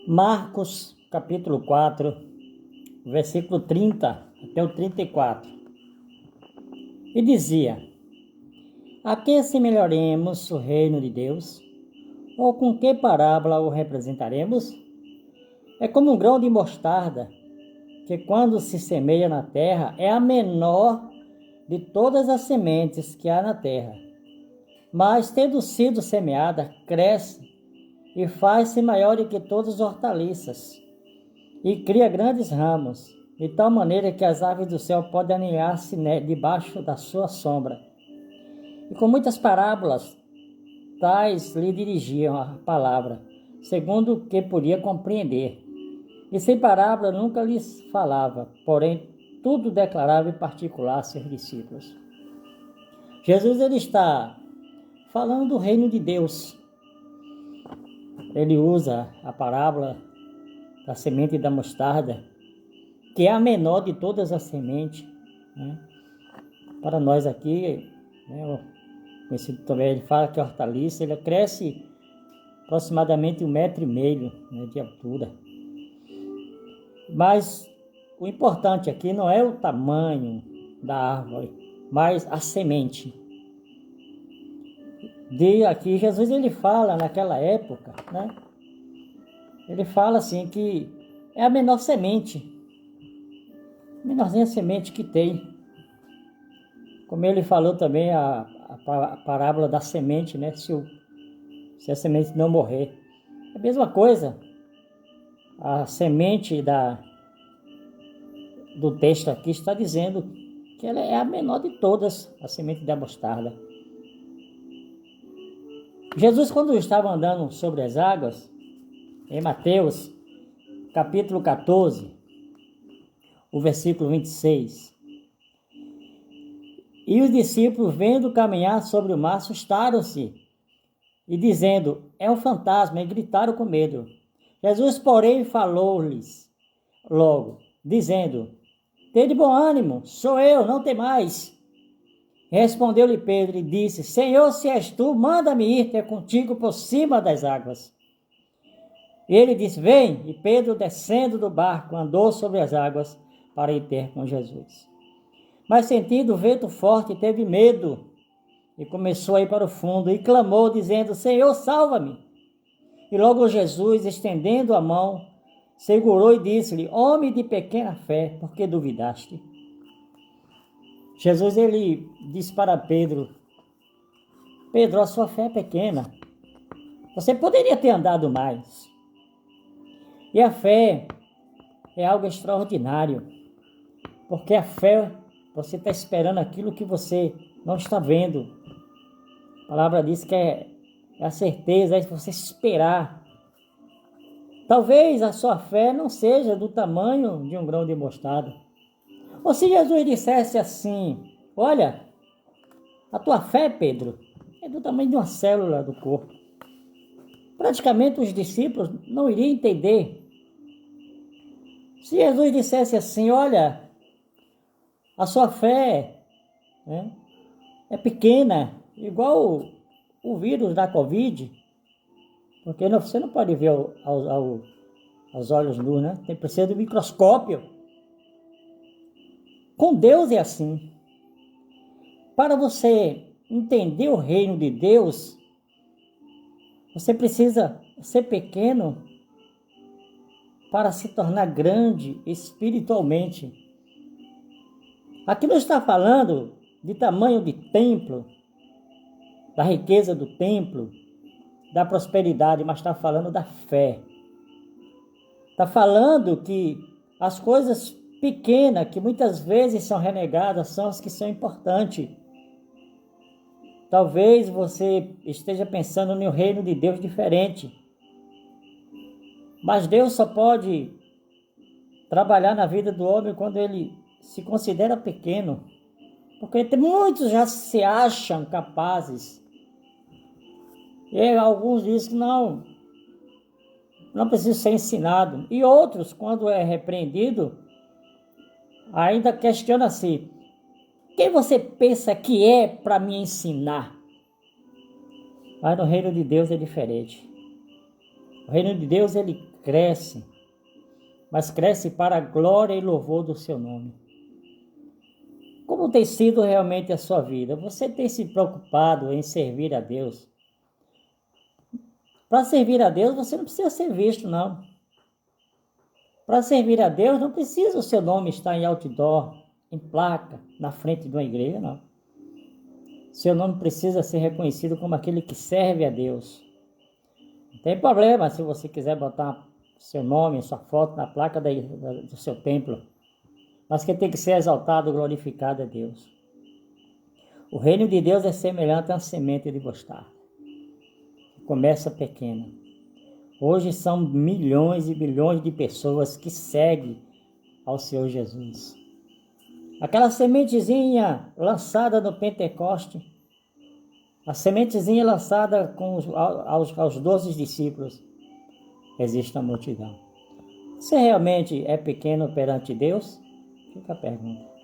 Marcos, capítulo 4, versículo 30 até o 34. E dizia: a que assemelharemos o reino de Deus? Ou com que parábola o representaremos? É como um grão de mostarda, que quando se semeia na terra, é a menor de todas as sementes que há na terra. Mas, tendo sido semeada, cresce e faz-se maior do que todas as hortaliças, e cria grandes ramos, de tal maneira que as aves do céu podem aninhar-se debaixo da sua sombra. E com muitas parábolas, tais lhe dirigiam a palavra, segundo o que podia compreender. E sem parábola nunca lhes falava, porém tudo declarava em particular a seus discípulos. Jesus ele está falando do reino de Deus. Ele usa a parábola da semente da mostarda, que é a menor de todas as sementes, né? Para nós aqui, né, conhecido também, ele fala que a hortaliça ele cresce aproximadamente 1,5 m, né, de altura. Mas o importante aqui não é o tamanho da árvore, mas a semente. Aqui Jesus ele fala naquela época, né? Ele fala assim que é a menor semente, a menorzinha semente que tem. Como ele falou também a parábola da semente, né? Se a semente não morrer. É a mesma coisa. A semente do texto aqui está dizendo que ela é a menor de todas, a semente da mostarda. Jesus, quando estava andando sobre as águas, em Mateus, capítulo 14, o versículo 26. E os discípulos, vendo caminhar sobre o mar, assustaram-se e dizendo: é um fantasma, e gritaram com medo. Jesus, porém, falou-lhes logo, dizendo: tede bom ânimo, sou eu, não temais. Respondeu-lhe Pedro e disse: Senhor, se és tu, manda-me ir ter contigo por cima das águas. E ele disse: vem. E Pedro, descendo do barco, andou sobre as águas para ir ter com Jesus. Mas sentindo o vento forte, teve medo e começou a ir para o fundo e clamou, dizendo: Senhor, salva-me. E logo Jesus, estendendo a mão, segurou e disse-lhe: homem de pequena fé, por que duvidaste? Jesus ele disse para Pedro: Pedro, a sua fé é pequena. Você poderia ter andado mais. E a fé é algo extraordinário, porque a fé, você está esperando aquilo que você não está vendo. A palavra diz que é a certeza, é você esperar. Talvez a sua fé não seja do tamanho de um grão de mostarda. Ou se Jesus dissesse assim: olha, a tua fé, Pedro, é do tamanho de uma célula do corpo. Praticamente os discípulos não iriam entender. Se Jesus dissesse assim: olha, a sua fé, né, é pequena, igual o vírus da Covid, porque você não pode ver aos olhos nus, né? Precisa do microscópio. Com Deus é assim. Para você entender o reino de Deus, você precisa ser pequeno para se tornar grande espiritualmente. Aqui não está falando de tamanho de templo, da riqueza do templo, da prosperidade, mas está falando da fé. Está falando que as coisas pequenas, que muitas vezes são renegadas, são as que são importantes. Talvez você esteja pensando no reino de Deus diferente. Mas Deus só pode trabalhar na vida do homem quando ele se considera pequeno. Porque muitos já se acham capazes. E alguns dizem que não precisa ser ensinado. E outros, quando é repreendido, ainda questiona assim: quem você pensa que é para me ensinar? Mas no reino de Deus é diferente. O reino de Deus, ele cresce, mas cresce para a glória e louvor do seu nome. Como tem sido realmente a sua vida? Você tem se preocupado em servir a Deus? Para servir a Deus, você não precisa ser visto, não. Para servir a Deus, não precisa o seu nome estar em outdoor, em placa, na frente de uma igreja, não. Seu nome precisa ser reconhecido como aquele que serve a Deus. Não tem problema se você quiser botar seu nome, sua foto na placa do seu templo. Mas quem tem que ser exaltado, glorificado é Deus. O reino de Deus é semelhante a uma semente de mostarda. Começa pequena. Hoje são milhões e bilhões de pessoas que seguem ao Senhor Jesus. Aquela sementezinha lançada no Pentecoste, a sementezinha lançada aos 12 discípulos, existe a multidão. Você realmente é pequeno perante Deus? Fica a pergunta.